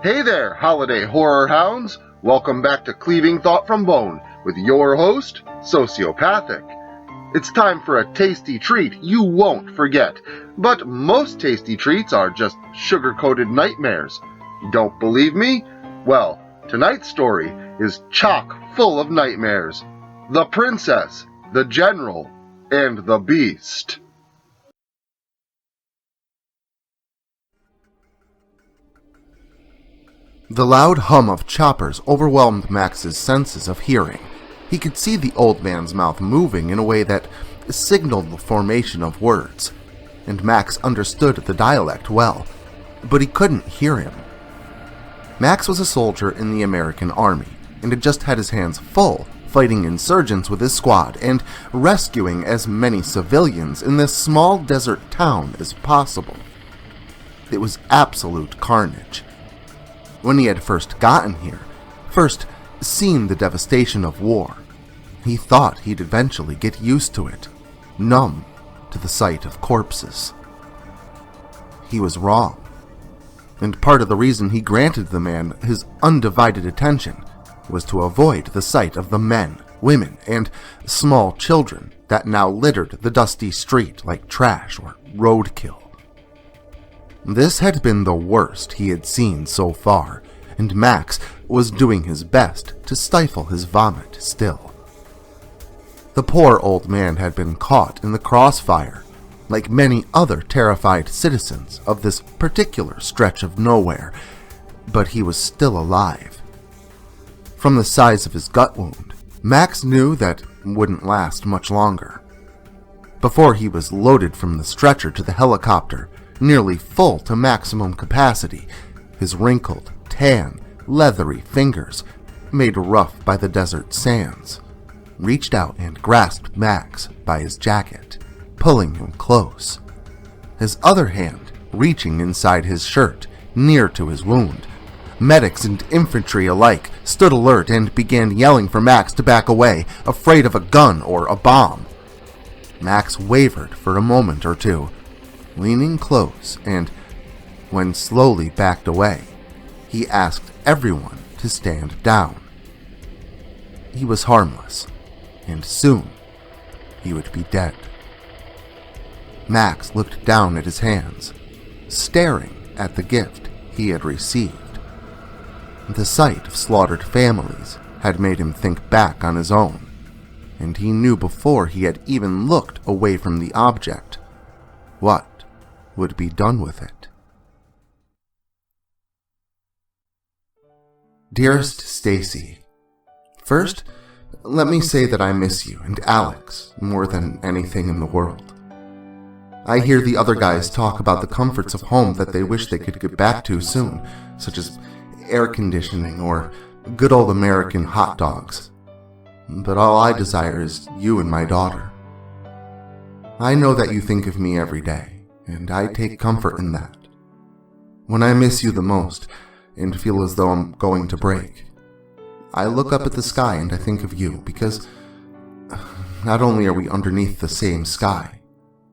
Hey there, holiday horror hounds! Welcome back to Cleaving Thought from Bone with your host, Sociopathic. It's time for a tasty treat you won't forget, but most tasty treats are just sugar-coated nightmares. Don't believe me? Well, tonight's story is chock full of nightmares. The Princess, the General, and the Beast. The loud hum of choppers overwhelmed Max's senses of hearing. He could see the old man's mouth moving in a way that signaled the formation of words, and Max understood the dialect well, but he couldn't hear him. Max was a soldier in the American Army, and had just had his hands full fighting insurgents with his squad and rescuing as many civilians in this small desert town as possible. It was absolute carnage. When he had first gotten here, first seen the devastation of war, he thought he'd eventually get used to it, numb to the sight of corpses. He was wrong, and part of the reason he granted the man his undivided attention was to avoid the sight of the men, women, and small children that now littered the dusty street like trash or roadkill. This had been the worst he had seen so far, and Max was doing his best to stifle his vomit still. The poor old man had been caught in the crossfire, like many other terrified citizens of this particular stretch of nowhere, but he was still alive. From the size of his gut wound, Max knew that wouldn't last much longer. Before he was loaded from the stretcher to the helicopter, nearly full to maximum capacity, his wrinkled, tan, leathery fingers, made rough by the desert sands, reached out and grasped Max by his jacket, pulling him close. His other hand reaching inside his shirt, near to his wound. Medics and infantry alike stood alert and began yelling for Max to back away, afraid of a gun or a bomb. Max wavered for a moment or two, leaning close, and when slowly backed away, he asked everyone to stand down. He was harmless, and soon he would be dead. Max looked down at his hands, staring at the gift he had received. The sight of slaughtered families had made him think back on his own, and he knew before he had even looked away from the object what would be done with it. Dearest Stacy, first, let me say that I miss you and Alex more than anything in the world. I hear the other guys talk about the comforts of home that they wish they could get back to soon, such as air conditioning or good old American hot dogs. But all I desire is you and my daughter. I know that you think of me every day, and I take comfort in that. When I miss you the most, and feel as though I'm going to break, I look up at the sky and I think of you, because not only are we underneath the same sky,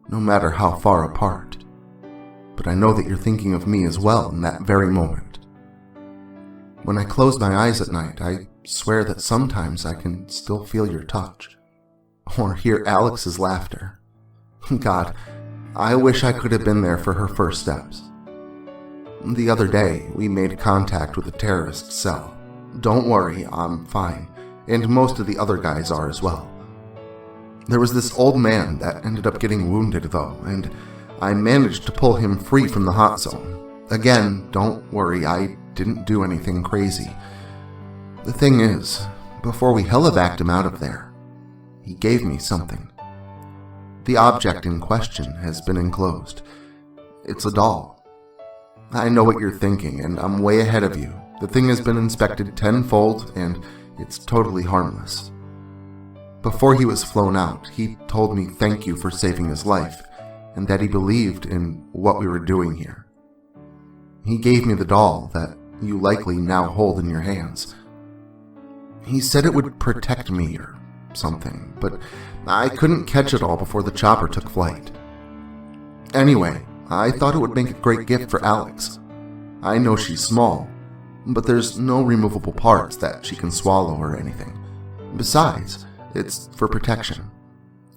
no matter how far apart, but I know that you're thinking of me as well in that very moment. When I close my eyes at night, I swear that sometimes I can still feel your touch, or hear Alex's laughter. God, I wish I could have been there for her first steps. The other day, we made contact with a terrorist cell. Don't worry, I'm fine, and most of the other guys are as well. There was this old man that ended up getting wounded though, and I managed to pull him free from the hot zone. Again, don't worry, I didn't do anything crazy. The thing is, before we helivaced him out of there, he gave me something. The object in question has been enclosed. It's a doll. I know what you're thinking, and I'm way ahead of you. The thing has been inspected tenfold, and it's totally harmless. Before he was flown out, he told me thank you for saving his life, and that he believed in what we were doing here. He gave me the doll that you likely now hold in your hands. He said it would protect me or something, but I couldn't catch it all before the chopper took flight. Anyway, I thought it would make a great gift for Alex. I know she's small, but there's no removable parts that she can swallow or anything. Besides, it's for protection.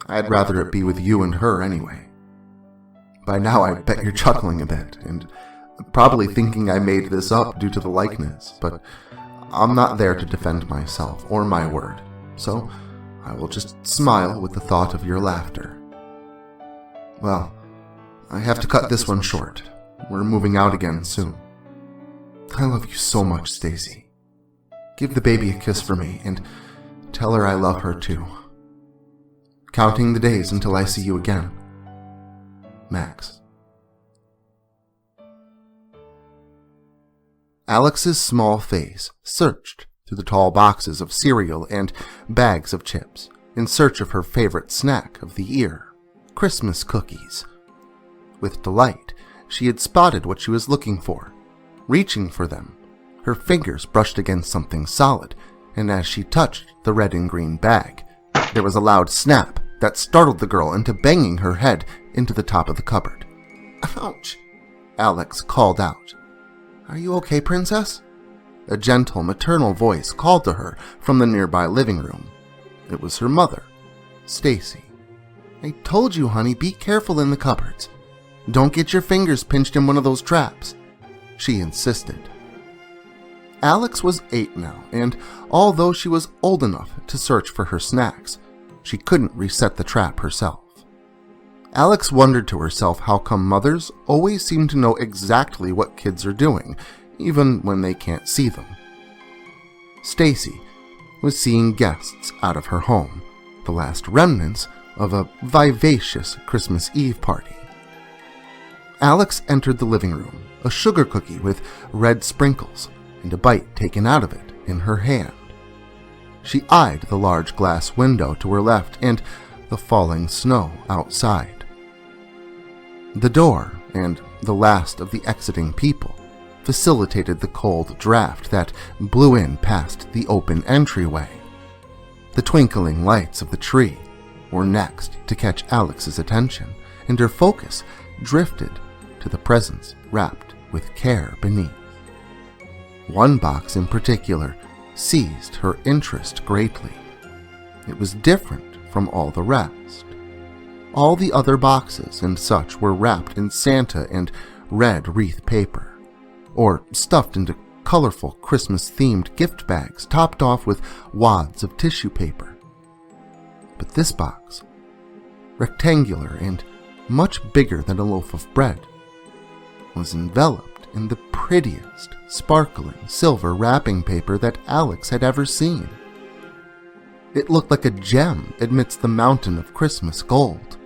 I'd rather it be with you and her anyway. By now I bet you're chuckling a bit, and probably thinking I made this up due to the likeness, but I'm not there to defend myself or my word, so I will just smile with the thought of your laughter. Well, I have to cut this one short. We're moving out again soon. I love you so much, Stacy. Give the baby a kiss for me, and tell her I love her too. Counting the days until I see you again. Max. Alex's small face searched through the tall boxes of cereal and bags of chips in search of her favorite snack of the year, Christmas cookies. With delight, she had spotted what she was looking for. Reaching for them, her fingers brushed against something solid, and as she touched the red and green bag, there was a loud snap that startled the girl into banging her head into the top of the cupboard. Ouch! Alex called out. Are you okay, princess? A gentle maternal voice called to her from the nearby living room. It was her mother, Stacy. I told you, honey, be careful in the cupboards. Don't get your fingers pinched in one of those traps, she insisted. Alex was 8 now, and although she was old enough to search for her snacks, she couldn't reset the trap herself. Alex wondered to herself how come mothers always seem to know exactly what kids are doing, even when they can't see them. Stacy was seeing guests out of her home, the last remnants of a vivacious Christmas Eve party. Alex entered the living room, a sugar cookie with red sprinkles and a bite taken out of it in her hand. She eyed the large glass window to her left and the falling snow outside. The door and the last of the exiting people facilitated the cold draft that blew in past the open entryway. The twinkling lights of the tree were next to catch Alex's attention, and her focus drifted to the presents wrapped with care beneath. One box in particular seized her interest greatly. It was different from all the rest. All the other boxes and such were wrapped in Santa and red wreath paper, or stuffed into colorful Christmas-themed gift bags topped off with wads of tissue paper. But this box, rectangular and much bigger than a loaf of bread, was enveloped in the prettiest, sparkling silver wrapping paper that Alex had ever seen. It looked like a gem amidst the mountain of Christmas gold.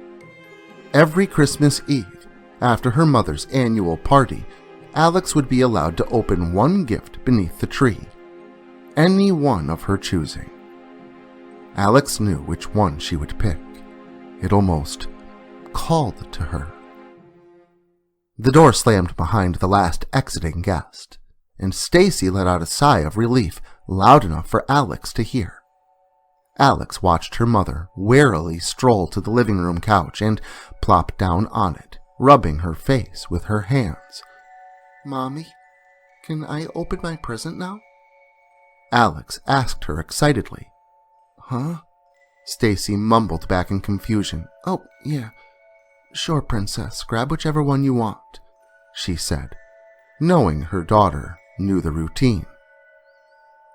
Every Christmas Eve, after her mother's annual party, Alex would be allowed to open one gift beneath the tree, any one of her choosing. Alex knew which one she would pick. It almost called to her. The door slammed behind the last exiting guest, and Stacy let out a sigh of relief loud enough for Alex to hear. Alex watched her mother warily stroll to the living room couch and plop down on it, rubbing her face with her hands. Mommy, can I open my present now? Alex asked her excitedly. Huh? Stacy mumbled back in confusion. Oh, yeah. Sure, princess. Grab whichever one you want, she said, knowing her daughter knew the routine.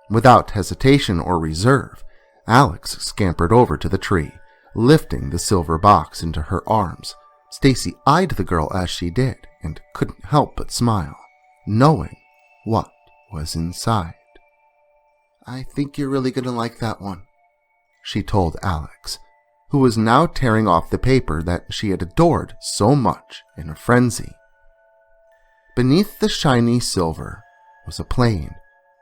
Without hesitation or reserve, Alex scampered over to the tree, lifting the silver box into her arms. Stacy eyed the girl as she did and couldn't help but smile, knowing what was inside. I think you're really going to like that one, she told Alex, who was now tearing off the paper that she had adored so much in a frenzy. Beneath the shiny silver was a plain,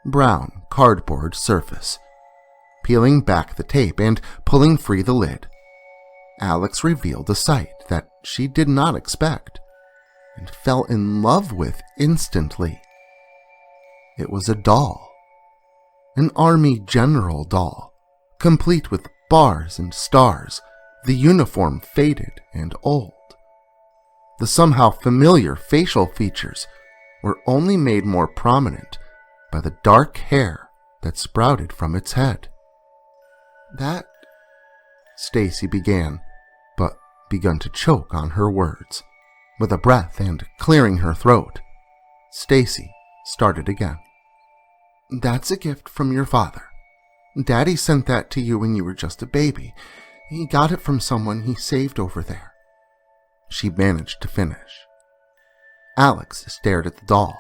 brown cardboard surface. Peeling back the tape and pulling free the lid, Alex revealed a sight that she did not expect and fell in love with instantly. It was a doll, an army general doll, complete with bars and stars, the uniform faded and old. The somehow familiar facial features were only made more prominent by the dark hair that sprouted from its head. "That," Stacy began, but begun to choke on her words. With a breath and clearing her throat, Stacy started again. "That's a gift from your father. Daddy sent that to you when you were just a baby. He got it from someone he saved over there." She managed to finish. Alex stared at the doll,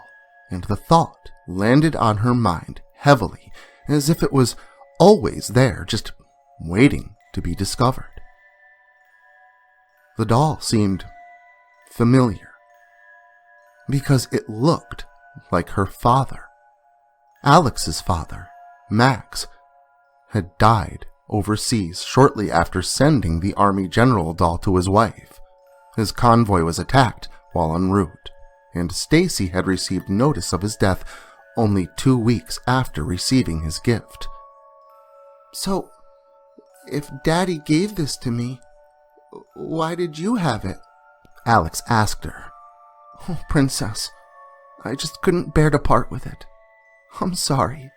and the thought landed on her mind heavily, as if it was always there, just waiting to be discovered. The doll seemed familiar, because it looked like her father. Alex's father, Max, had died overseas shortly after sending the Army General doll to his wife. His convoy was attacked while en route, and Stacy had received notice of his death only 2 weeks after receiving his gift. "So, if Daddy gave this to me, why did you have it?" Alex asked her. "Oh, Princess, I just couldn't bear to part with it. I'm sorry,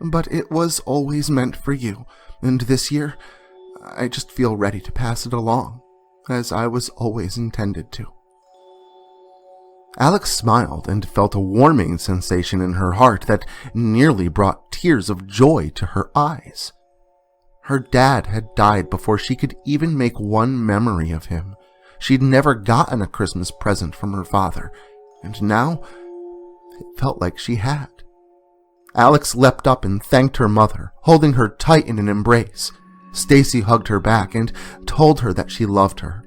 but it was always meant for you, and this year, I just feel ready to pass it along, as I was always intended to." Alex smiled and felt a warming sensation in her heart that nearly brought tears of joy to her eyes. Her dad had died before she could even make one memory of him. She'd never gotten a Christmas present from her father, and now it felt like she had. Alex leapt up and thanked her mother, holding her tight in an embrace. Stacy hugged her back and told her that she loved her.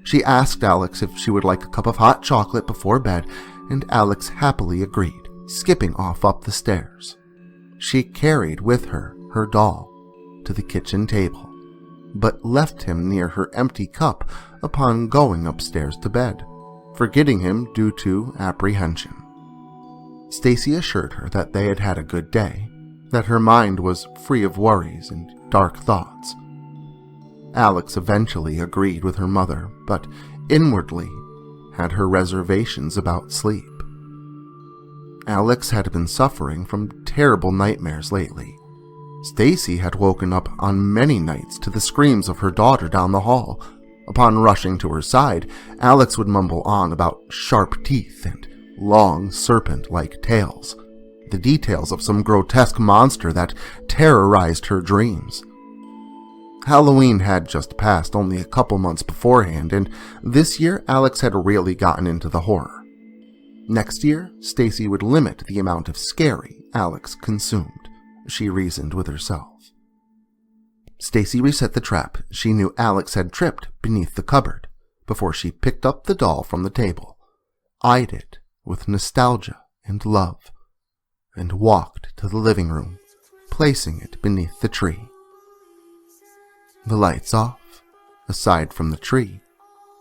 She asked Alex if she would like a cup of hot chocolate before bed, and Alex happily agreed, skipping off up the stairs. She carried with her her doll to the kitchen table, but left him near her empty cup upon going upstairs to bed, forgetting him due to apprehension. Stacy assured her that they had had a good day, that her mind was free of worries and dark thoughts. Alex eventually agreed with her mother, but inwardly had her reservations about sleep. Alex had been suffering from terrible nightmares lately. Stacy had woken up on many nights to the screams of her daughter down the hall. Upon rushing to her side, Alex would mumble on about sharp teeth and long serpent-like tails, the details of some grotesque monster that terrorized her dreams. Halloween had just passed only a couple months beforehand, and this year Alex had really gotten into the horror. Next year, Stacy would limit the amount of scary Alex consumed, she reasoned with herself. Stacy reset the trap she knew Alex had tripped beneath the cupboard before she picked up the doll from the table, eyed it with nostalgia and love, and walked to the living room, placing it beneath the tree. The lights off, aside from the tree,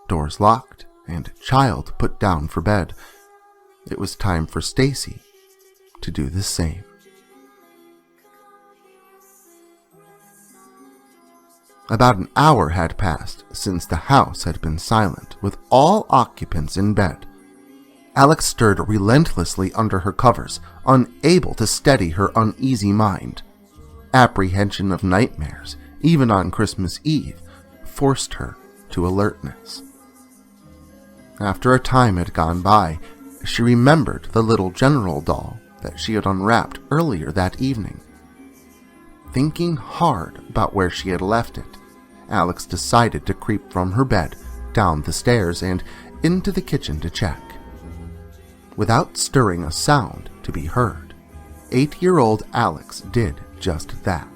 doors locked, and child put down for bed. It was time for Stacy to do the same. About an hour had passed since the house had been silent, with all occupants in bed. Alex stirred relentlessly under her covers, unable to steady her uneasy mind. Apprehension of nightmares, even on Christmas Eve, forced her to alertness. After a time had gone by, she remembered the little general doll that she had unwrapped earlier that evening. Thinking hard about where she had left it, Alex decided to creep from her bed, down the stairs, and into the kitchen to check. Without stirring a sound to be heard, 8-year-old Alex did just that.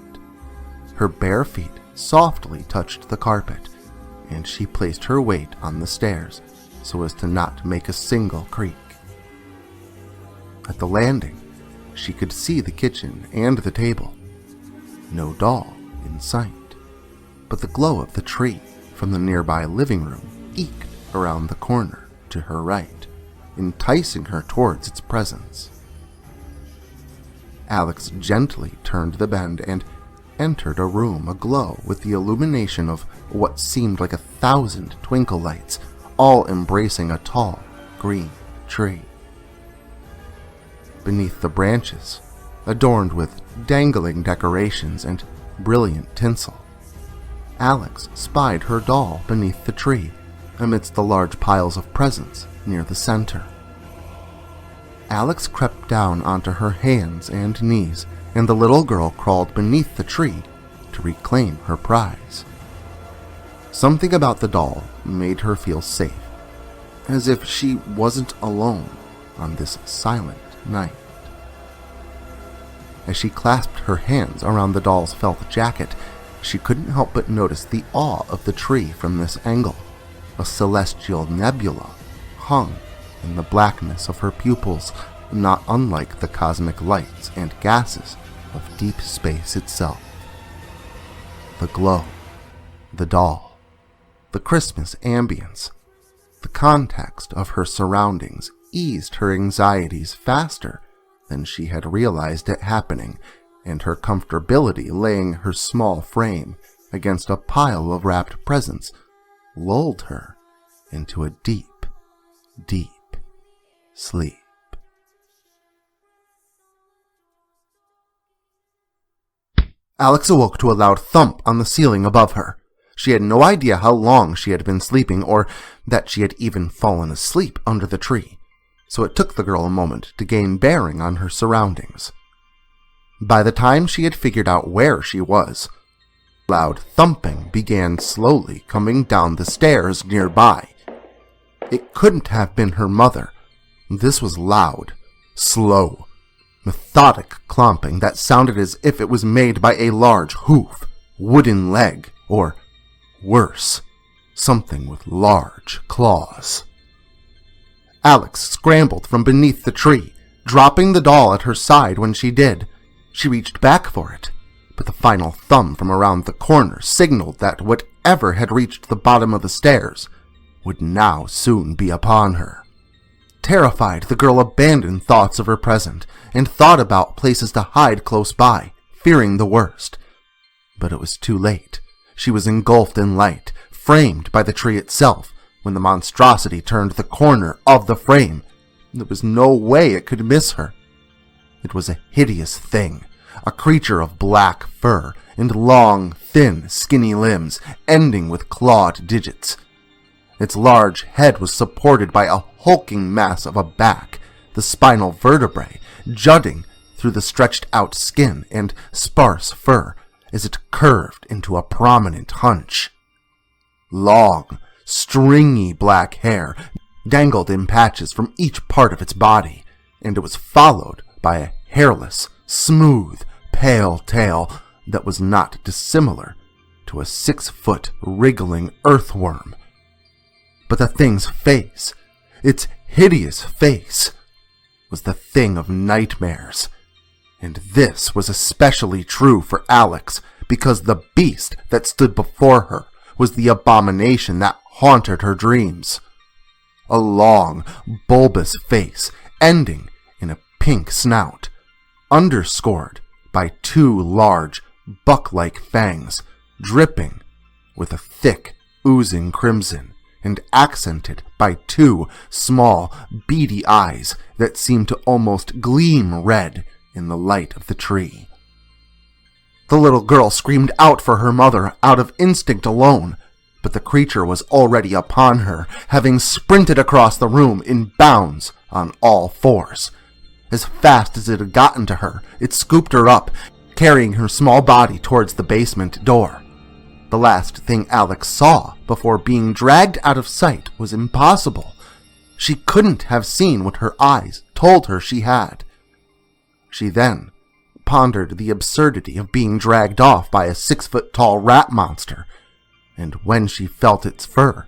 Her bare feet softly touched the carpet, and she placed her weight on the stairs so as to not make a single creak. At the landing, she could see the kitchen and the table. No doll in sight, but the glow of the tree from the nearby living room eked around the corner to her right, enticing her towards its presence. Alex gently turned the bend and entered a room aglow with the illumination of what seemed like 1,000 twinkle lights, all embracing a tall, green tree. Beneath the branches adorned with dangling decorations and brilliant tinsel. Alex spied her doll beneath the tree, amidst the large piles of presents near the center. Alex crept down onto her hands and knees, and the little girl crawled beneath the tree to reclaim her prize. Something about the doll made her feel safe, as if she wasn't alone on this silent night. As she clasped her hands around the doll's felt jacket, she couldn't help but notice the awe of the tree from this angle. A celestial nebula hung in the blackness of her pupils, not unlike the cosmic lights and gases of deep space itself. The glow, the doll, the Christmas ambience, the context of her surroundings eased her anxieties faster than she had realized it happening, and her comfortability laying her small frame against a pile of wrapped presents lulled her into a deep, deep sleep. Alex awoke to a loud thump on the ceiling above her. She had no idea how long she had been sleeping, or that she had even fallen asleep under the tree, so it took the girl a moment to gain bearing on her surroundings. By the time she had figured out where she was, loud thumping began slowly coming down the stairs nearby. It couldn't have been her mother. This was loud, slow, methodic clomping that sounded as if it was made by a large hoof, wooden leg, or, worse, something with large claws. Alex scrambled from beneath the tree, dropping the doll at her side when she did. She reached back for it, but the final thumb from around the corner signaled that whatever had reached the bottom of the stairs would now soon be upon her. Terrified, the girl abandoned thoughts of her present and thought about places to hide close by, fearing the worst. But it was too late. She was engulfed in light, framed by the tree itself. When the monstrosity turned the corner of the frame, there was no way it could miss her. It was a hideous thing, a creature of black fur and long, thin, skinny limbs, ending with clawed digits. Its large head was supported by a hulking mass of a back, the spinal vertebrae jutting through the stretched-out skin and sparse fur as it curved into a prominent hunch. Long, stringy black hair dangled in patches from each part of its body, and it was followed by a hairless, smooth, pale tail that was not dissimilar to a 6-foot wriggling earthworm. But the thing's face, its hideous face, was the thing of nightmares. And this was especially true for Alex, because the beast that stood before her was the abomination that haunted her dreams. A long, bulbous face ending in a pink snout, underscored by 2 large, buck-like fangs, dripping with a thick, oozing crimson, and accented by 2 small, beady eyes that seemed to almost gleam red in the light of the tree. The little girl screamed out for her mother out of instinct alone, but the creature was already upon her, having sprinted across the room in bounds on all 4s. As fast as it had gotten to her, it scooped her up, carrying her small body towards the basement door. The last thing Alex saw before being dragged out of sight was impossible. She couldn't have seen what her eyes told her she had. She then pondered the absurdity of being dragged off by a 6-foot-tall rat monster, and when she felt its fur,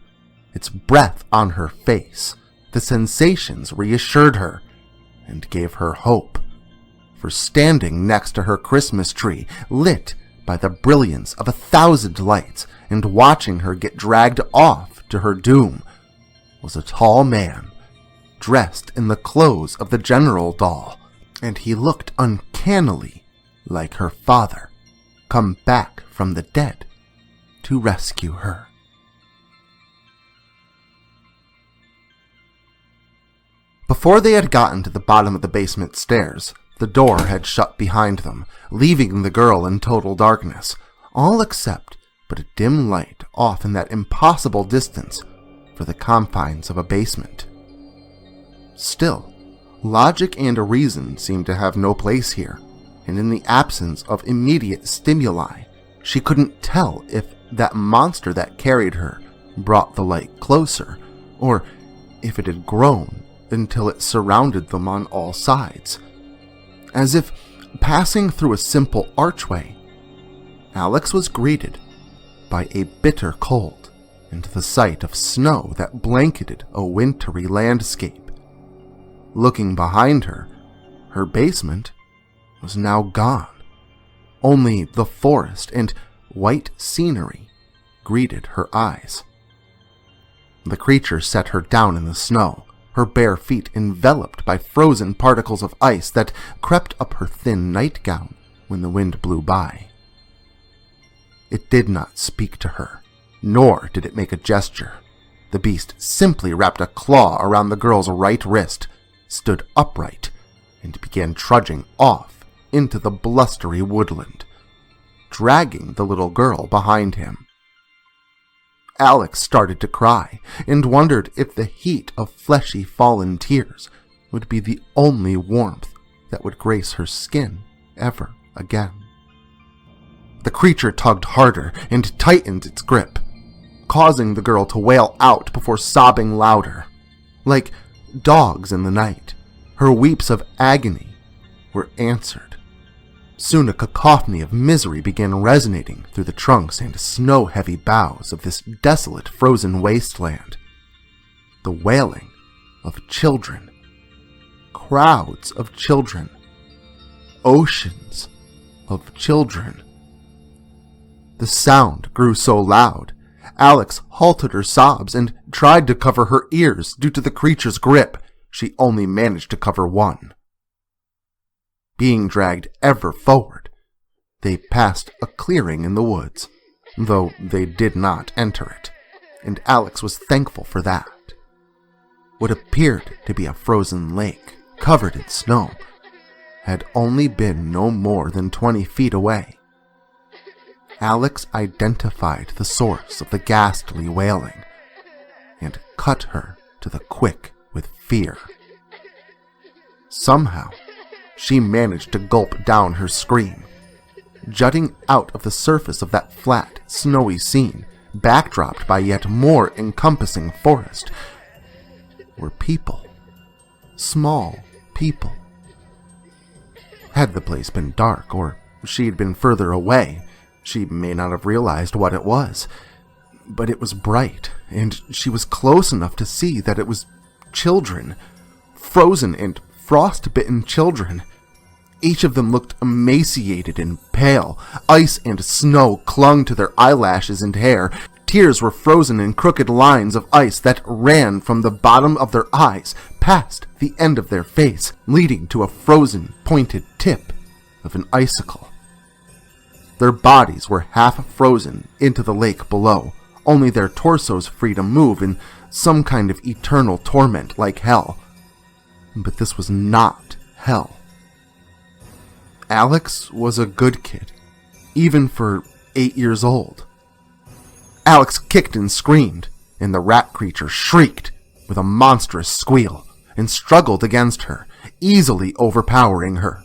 its breath on her face, the sensations reassured her and gave her hope. For standing next to her Christmas tree, lit by the brilliance of 1,000 lights, and watching her get dragged off to her doom, was a tall man, dressed in the clothes of the general doll, and he looked uncannily like her father, come back from the dead to rescue her. Before they had gotten to the bottom of the basement stairs, The door had shut behind them, leaving the girl in total darkness, all except but a dim light off in that impossible distance for the confines of a basement. Still, logic and reason seemed to have no place here, and in the absence of immediate stimuli, she couldn't tell if that monster that carried her brought the light closer, or if it had grown until it surrounded them on all sides. As if passing through a simple archway, Alex was greeted by a bitter cold and the sight of snow that blanketed a wintry landscape. Looking behind her, her basement was now gone. Only the forest and white scenery greeted her eyes. The creature set her down in the snow, her bare feet enveloped by frozen particles of ice that crept up her thin nightgown when the wind blew by. It did not speak to her, nor did it make a gesture. The beast simply wrapped a claw around the girl's right wrist, stood upright, and began trudging off into the blustery woodland, dragging the little girl behind him. Alex started to cry and wondered if the heat of fleshy fallen tears would be the only warmth that would grace her skin ever again. The creature tugged harder and tightened its grip, causing the girl to wail out before sobbing louder. Like dogs in the night, her weeps of agony were answered. Soon a cacophony of misery began resonating through the trunks and snow-heavy boughs of this desolate frozen wasteland. The wailing of children. Crowds of children. Oceans of children. The sound grew so loud, Alex halted her sobs and tried to cover her ears due to the creature's grip. She only managed to cover one. Being dragged ever forward, they passed a clearing in the woods, though they did not enter it, and Alex was thankful for that. What appeared to be a frozen lake covered in snow had only been no more than 20 feet away. Alex identified the source of the ghastly wailing and cut her to the quick with fear. Somehow, she managed to gulp down her scream. Jutting out of the surface of that flat, snowy scene, backdropped by yet more encompassing forest, were people. Small people. Had the place been dark, or she had been further away, she may not have realized what it was. But it was bright, and she was close enough to see that it was children. Frozen and frost-bitten children. Each of them looked emaciated and pale. Ice and snow clung to their eyelashes and hair. Tears were frozen in crooked lines of ice that ran from the bottom of their eyes past the end of their face, leading to a frozen, pointed tip of an icicle. Their bodies were half frozen into the lake below, only their torsos free to move in some kind of eternal torment like hell. But this was not hell. Alex was a good kid, even for 8 years old. Alex kicked and screamed, and the rat creature shrieked with a monstrous squeal and struggled against her, easily overpowering her.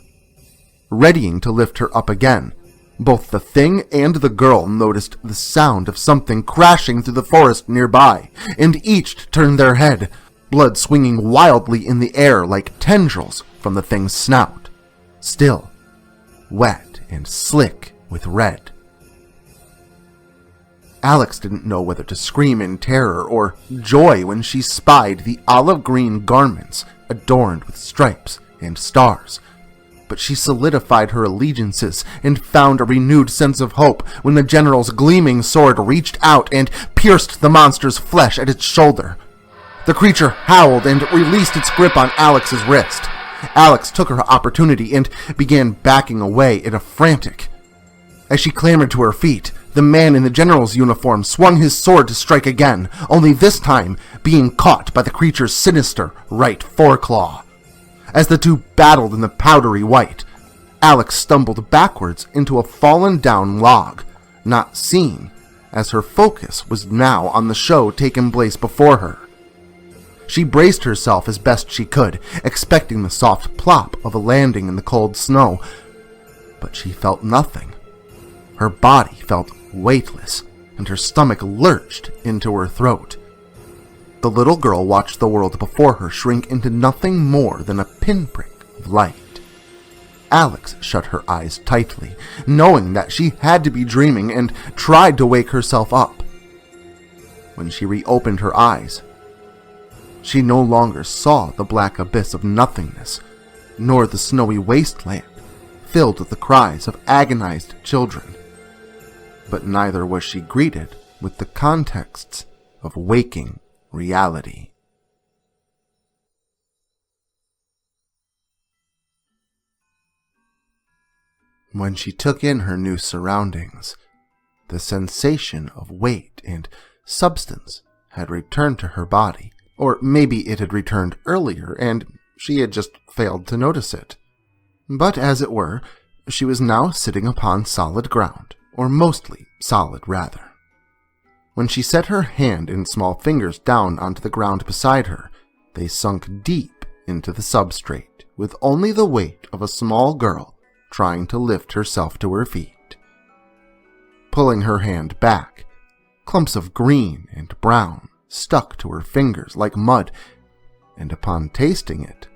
Readying to lift her up again, both the thing and the girl noticed the sound of something crashing through the forest nearby, and each turned their head, blood swinging wildly in the air like tendrils from the thing's snout, still wet and slick with red. Alex didn't know whether to scream in terror or joy when she spied the olive-green garments adorned with stripes and stars, but she solidified her allegiances and found a renewed sense of hope when the general's gleaming sword reached out and pierced the monster's flesh at its shoulder. The creature howled and released its grip on Alex's wrist. Alex took her opportunity and began backing away in a frantic. As she clambered to her feet, the man in the general's uniform swung his sword to strike again, only this time being caught by the creature's sinister right foreclaw. as the two battled in the powdery white. Alex stumbled backwards into a fallen down log, not seen, as her focus was now on the show taking place before her. She braced herself as best she could, expecting the soft plop of a landing in the cold snow, but she felt nothing. Her body felt weightless, and her stomach lurched into her throat. The little girl watched the world before her shrink into nothing more than a pinprick of light. Alex shut her eyes tightly, knowing that she had to be dreaming, and tried to wake herself up. When she reopened her eyes, she no longer saw the black abyss of nothingness, nor the snowy wasteland filled with the cries of agonized children. But neither was she greeted with the contexts of waking reality. When she took in her new surroundings, the sensation of weight and substance had returned to her body, or maybe it had returned earlier and she had just failed to notice it. But as it were, she was now sitting upon solid ground, or mostly solid rather. When she set her hand and small fingers down onto the ground beside her, they sunk deep into the substrate, with only the weight of a small girl trying to lift herself to her feet. Pulling her hand back, clumps of green and brown stuck to her fingers like mud, and upon tasting it,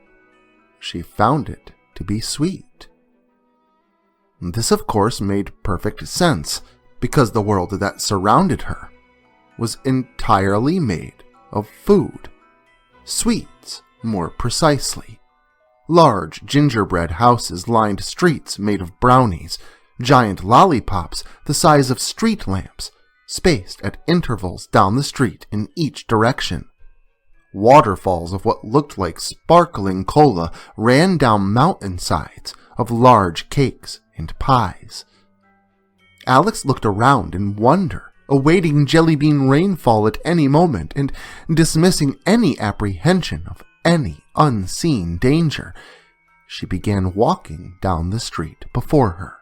she found it to be sweet. This, of course, made perfect sense, because the world that surrounded her was entirely made of food. Sweets, more precisely. Large gingerbread houses lined streets made of brownies, giant lollipops the size of street lamps, spaced at intervals down the street in each direction. Waterfalls of what looked like sparkling cola ran down mountainsides of large cakes and pies. Alex looked around in wonder, awaiting jelly bean rainfall at any moment and dismissing any apprehension of any unseen danger. She began walking down the street before her.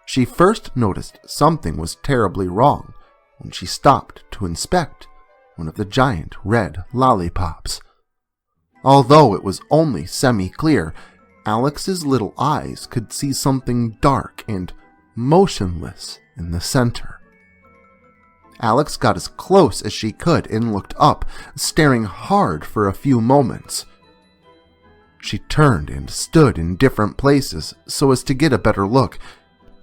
She first noticed something was terribly wrong when she stopped to inspect one of the giant red lollipops. Although it was only semi-clear, Alex's little eyes could see something dark and motionless in the center. Alex got as close as she could and looked up, staring hard for a few moments. She turned and stood in different places so as to get a better look,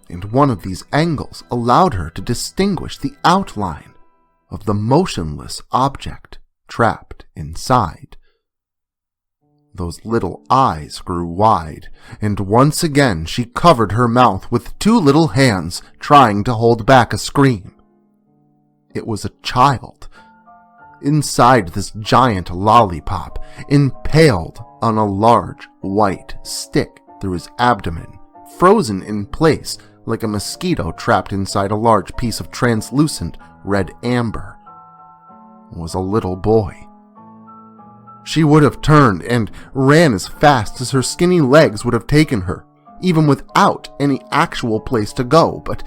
and one of these angles allowed her to distinguish the outline of the motionless object trapped inside. Those little eyes grew wide, and once again she covered her mouth with two little hands, trying to hold back a scream. It was a child, inside this giant lollipop, impaled on a large white stick through his abdomen, frozen in place like a mosquito trapped inside a large piece of translucent red amber, was a little boy. She would have turned and ran as fast as her skinny legs would have taken her, even without any actual place to go, but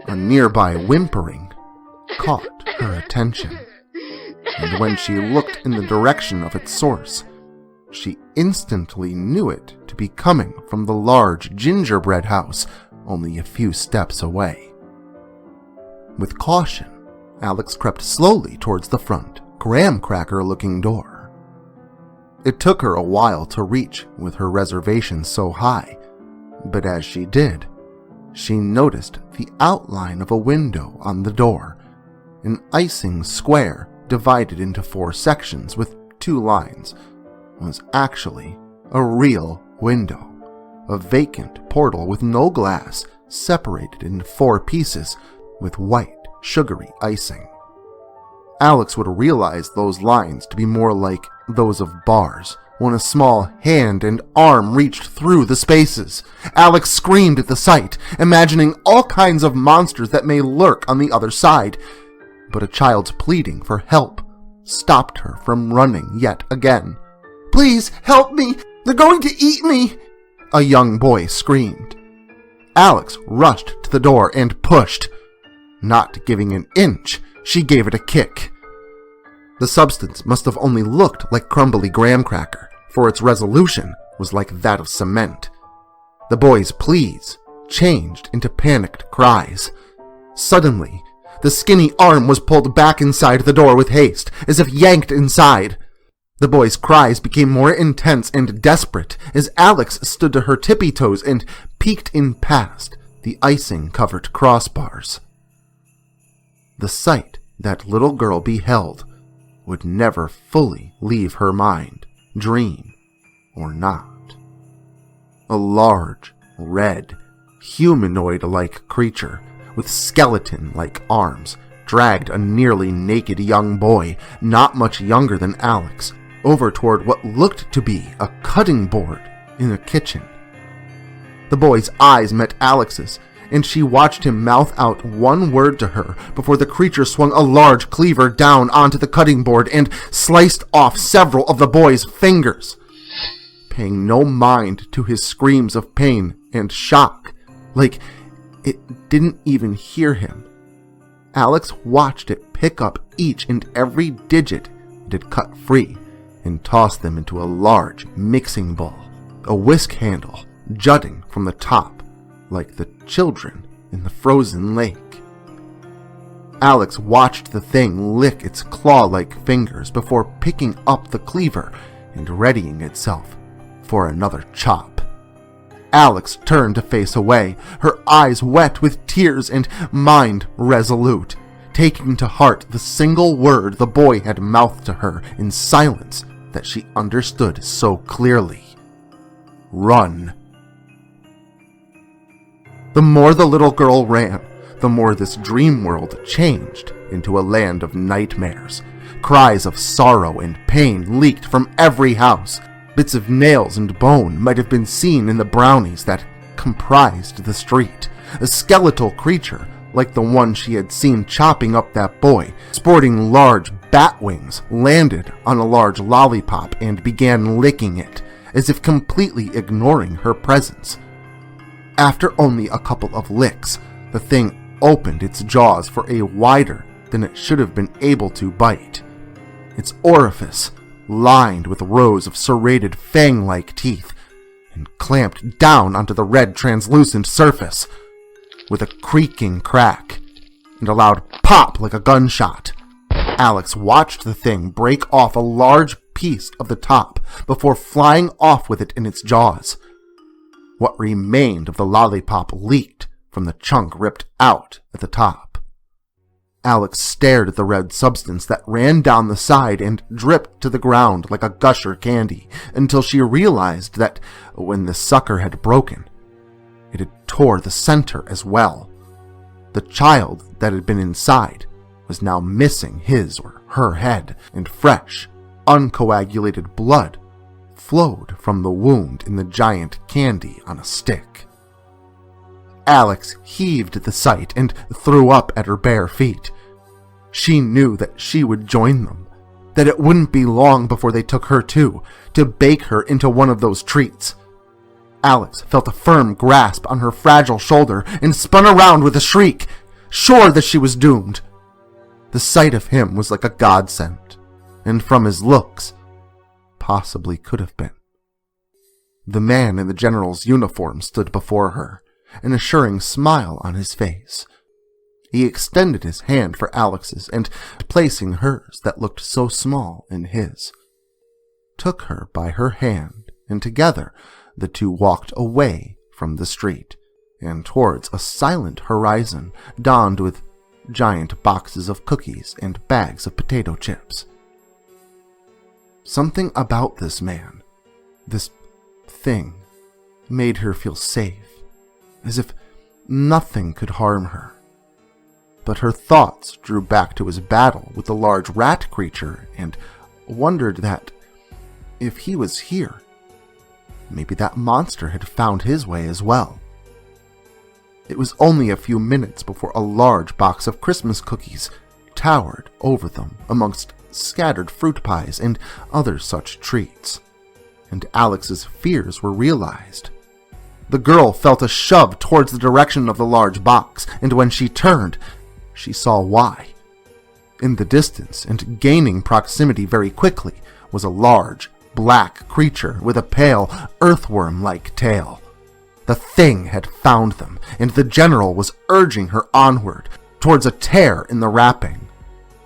a nearby whimpering caught her attention, and when she looked in the direction of its source, she instantly knew it to be coming from the large gingerbread house only a few steps away. With caution, Alex crept slowly towards the front, graham cracker-looking door. It took her a while to reach with her reservation so high, but as she did, she noticed the outline of a window on the door, an icing square divided into 4 sections with 2 lines, was actually a real window, a vacant portal with no glass, separated into 4 pieces with white, sugary icing. Alex would realize those lines to be more like those of bars when a small hand and arm reached through the spaces. Alex screamed at the sight, imagining all kinds of monsters that may lurk on the other side, but a child's pleading for help stopped her from running yet again. Please, help me! They're going to eat me!" a young boy screamed. Alex rushed to the door and pushed. Not giving an inch, she gave it a kick. The substance must have only looked like crumbly graham cracker, for its resolution was like that of cement. The boy's pleas changed into panicked cries. Suddenly, the skinny arm was pulled back inside the door with haste, as if yanked inside. The boy's cries became more intense and desperate as Alex stood to her tippy toes and peeked in past the icing-covered crossbars. The sight that little girl beheld would never fully leave her mind, dream or not. A large, red, humanoid-like creature with skeleton-like arms dragged a nearly naked young boy, not much younger than Alex, over toward what looked to be a cutting board in a kitchen. The boy's eyes met Alex's, and she watched him mouth out one word to her before the creature swung a large cleaver down onto the cutting board and sliced off several of the boy's fingers. Paying no mind to his screams of pain and shock, like it didn't even hear him, Alex watched it pick up each and every digit it had cut free and toss them into a large mixing bowl, a whisk handle jutting from the top like the children in the frozen lake. Alex watched the thing lick its claw-like fingers before picking up the cleaver and readying itself for another chop. Alex turned to face away, her eyes wet with tears and mind resolute, taking to heart the single word the boy had mouthed to her in silence that she understood so clearly. Run. The more the little girl ran, the more this dream world changed into a land of nightmares. Cries of sorrow and pain leaked from every house. Bits of nails and bone might have been seen in the brownies that comprised the street. A skeletal creature, like the one she had seen chopping up that boy, sporting large bat wings, landed on a large lollipop and began licking it, as if completely ignoring her presence. After only a couple of licks, the thing opened its jaws for a wider than it should have been able to bite. Its orifice lined with rows of serrated fang-like teeth, and clamped down onto the red translucent surface. With a creaking crack and a loud pop like a gunshot, Alex watched the thing break off a large piece of the top before flying off with it in its jaws. What remained of the lollipop leaked from the chunk ripped out at the top. Alex stared at the red substance that ran down the side and dripped to the ground like a gusher candy until she realized that when the sucker had broken, it had tore the center as well. The child that had been inside was now missing his or her head, and fresh, uncoagulated blood flowed from the wound in the giant candy on a stick. Alex heaved at the sight and threw up at her bare feet. She knew that she would join them, that it wouldn't be long before they took her too, to bake her into one of those treats. Alex felt a firm grasp on her fragile shoulder and spun around with a shriek, sure that she was doomed. The sight of him was like a godsend, and from his looks, possibly could have been. The man in the general's uniform stood before her, an assuring smile on his face. He extended his hand for Alex's and, placing hers that looked so small in his, took her by her hand, and together the two walked away from the street and towards a silent horizon donned with giant boxes of cookies and bags of potato chips. Something about this man, this thing, made her feel safe, as if nothing could harm her. But her thoughts drew back to his battle with the large rat creature and wondered that, if he was here, maybe that monster had found his way as well. It was only a few minutes before a large box of Christmas cookies towered over them amongst scattered fruit pies and other such treats. and Alex's fears were realized. The girl felt a shove towards the direction of the large box, and when she turned, she saw why. In the distance, and gaining proximity very quickly, was a large, black creature with a pale, earthworm-like tail. The thing had found them, and the general was urging her onward, towards a tear in the wrapping.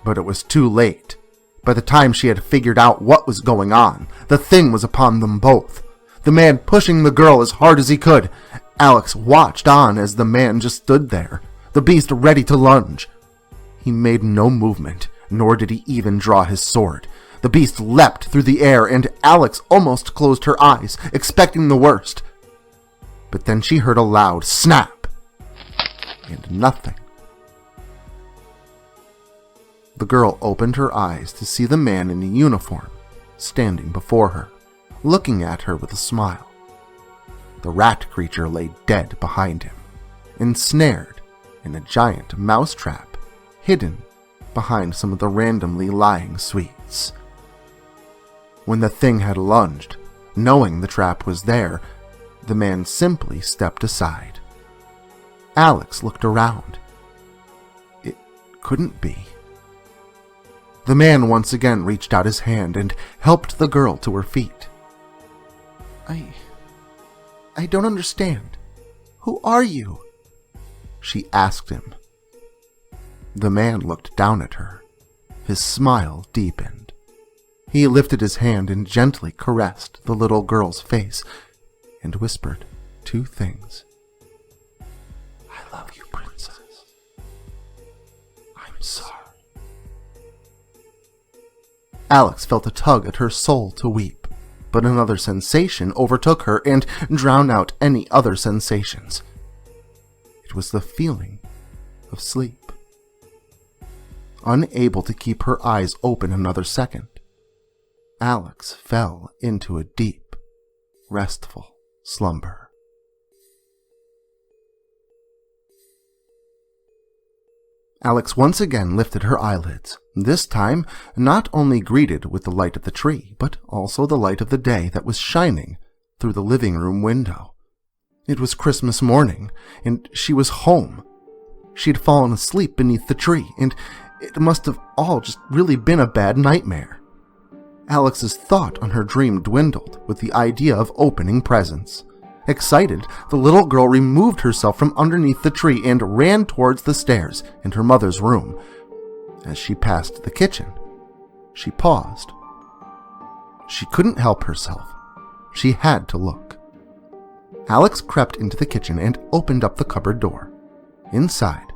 But it was too late. By the time she had figured out what was going on, the thing was upon them both. The man pushing the girl as hard as he could. Alex watched on as the man just stood there, the beast ready to lunge. He made no movement, nor did he even draw his sword. The beast leapt through the air, and Alex almost closed her eyes, expecting the worst. But then she heard a loud snap, and nothing. The girl opened her eyes to see the man in a uniform standing before her, looking at her with a smile. The rat creature lay dead behind him, ensnared in a giant mousetrap hidden behind some of the randomly lying sweets. When the thing had lunged, knowing the trap was there, the man simply stepped aside. Alex looked around. It couldn't be. The man once again reached out his hand and helped the girl to her feet. I don't understand. Who are you? She asked him. The man looked down at her. His smile deepened. He lifted his hand and gently caressed the little girl's face and whispered two things. I love you, princess. I'm sorry. Alex felt a tug at her soul to weep, but another sensation overtook her and drowned out any other sensations. It was the feeling of sleep. Unable to keep her eyes open another second, Alex fell into a deep, restful slumber. Alex once again lifted her eyelids, this time not only greeted with the light of the tree, but also the light of the day that was shining through the living room window. It was Christmas morning, and she was home. She had fallen asleep beneath the tree, and it must have all just really been a bad nightmare. Alex's thought on her dream dwindled with the idea of opening presents. Excited, the little girl removed herself from underneath the tree and ran towards the stairs and her mother's room. As she passed the kitchen, she paused. She couldn't help herself. She had to look. Alex crept into the kitchen and opened up the cupboard door. Inside,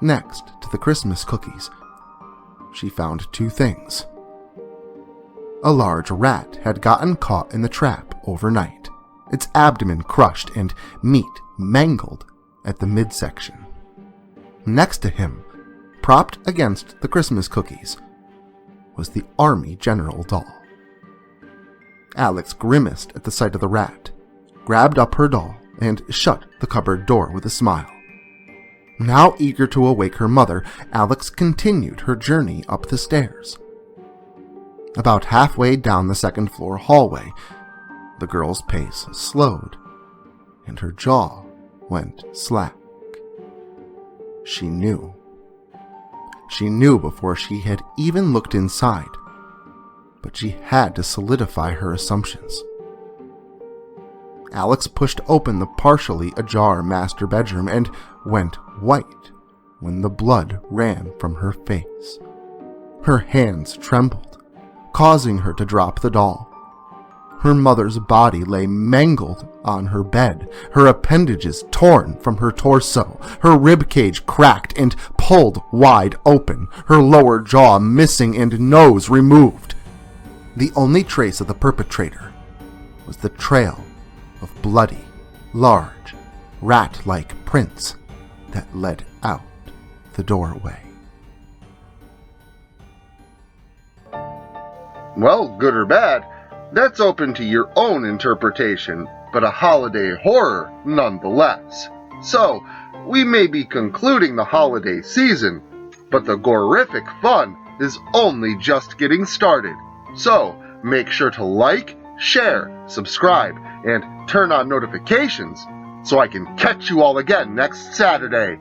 next to the Christmas cookies, she found two things. A large rat had gotten caught in the trap overnight, its abdomen crushed and meat mangled at the midsection. Next to him, propped against the Christmas cookies, was the Army General doll. Alex grimaced at the sight of the rat, grabbed up her doll, and shut the cupboard door with a smile. Now eager to awake her mother, Alex continued her journey up the stairs. About halfway down the second-floor hallway, the girl's pace slowed, and her jaw went slack. She knew. She knew before she had even looked inside, but she had to solidify her assumptions. Alex pushed open the partially ajar master bedroom and went white when the blood ran from her face. Her hands trembled, causing her to drop the doll. Her mother's body lay mangled on her bed, her appendages torn from her torso, her ribcage cracked and pulled wide open, her lower jaw missing and nose removed. The only trace of the perpetrator was the trail of bloody, large, rat-like prints that led out the doorway. Well, good or bad, that's open to your own interpretation, but a holiday horror nonetheless. So, we may be concluding the holiday season, but the gorific fun is only just getting started. So, make sure to like, share, subscribe, and turn on notifications so I can catch you all again next Saturday.